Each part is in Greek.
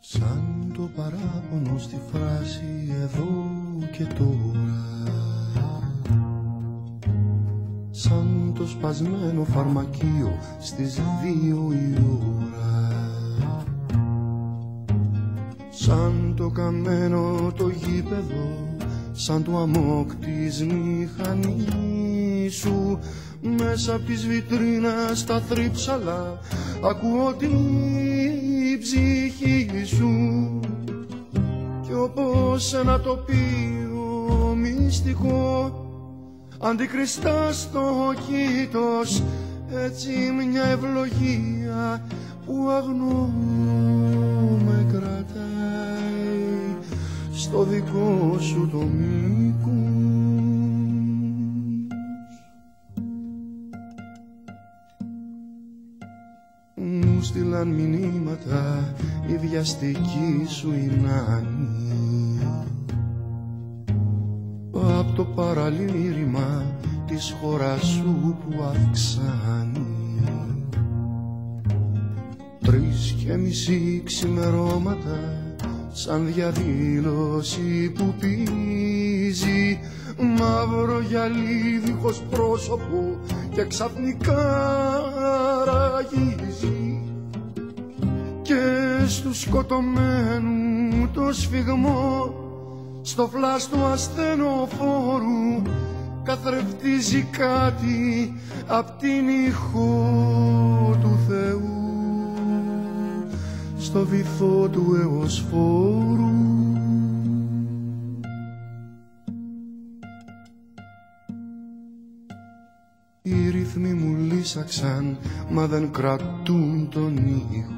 Σαν το παράπονο στη φράση εδώ και τώρα, σαν το σπασμένο φαρμακείο στις 2 η ώρα, σαν το καμένο το γήπεδο, σαν το αμόκ της μηχανής σου, μέσα απ' της βιτρίνας τα θρύψαλα ακούω την ψυχή σου. Κι όπως ένα τοπίο μυστικό αντικριστά στο κήτος, έτσι μια ευλογία που αγνώ με κρατάει στο δικό σου το μήκος. Μου στείλαν μηνύματα η βιαστική σου η νάνη, απ' το παραλήρημα της χώρας σου που αυξάνει. 3:30 ξημερώματα, σαν διαδήλωση που πίζει, μαύρο γυαλί δίχως πρόσωπο και ξαφνικά ραγίζει. Και στου σκοτωμένου το σφιγμό, στο φλας του ασθενοφόρου, καθρεφτίζει κάτι απ' την ηχό του Θεού, στο βυθό του εωσφόρου. Οι ρυθμοί μου λύσαξαν, μα δεν κρατούν τον ήχο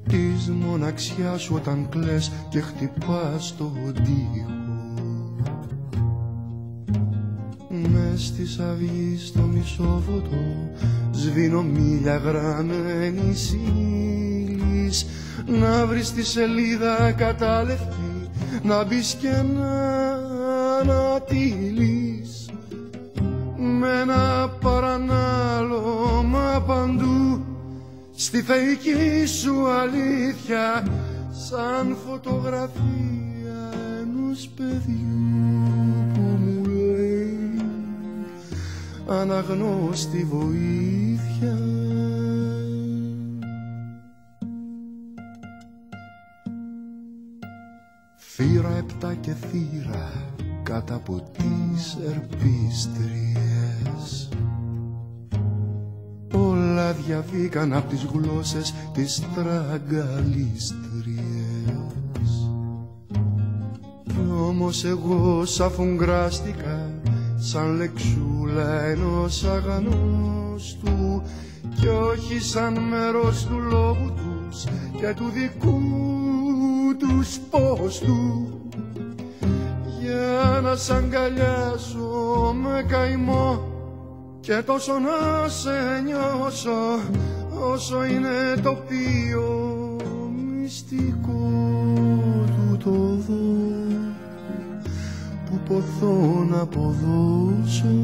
της μοναξιάς σου όταν κλαις και χτυπάς τον τοίχο. Μες της αυγής στο μισόφωτο σβήνω μίλια γραμμένης ύλης, να βρεις τη σελίδα κατάλευκη, να μπεις και να ανατείλεις με ένα παρανάλωμα παντού στη θεϊκή σου αλήθεια, σαν φωτογραφία ενός παιδιού που μου λέει αναγνώστη βοήθεια. Θύρα 7 και θύρα κάτω από τις ερπίστριες, όλα διαβήκαν απ' τις γλώσσες τις τραγκαλίστριες. Κι όμως εγώ σαφουγκράστηκα σαν λεξούλα ενός αγανόστου, κι όχι σαν μέρος του λόγου τους και του δικού τους πόστου, για να σ' αγκαλιάσω με καημό και τόσο να σε νιώσω, όσο είναι τοπίο μυστικό του το δω, που ποθώ να αποδώσω.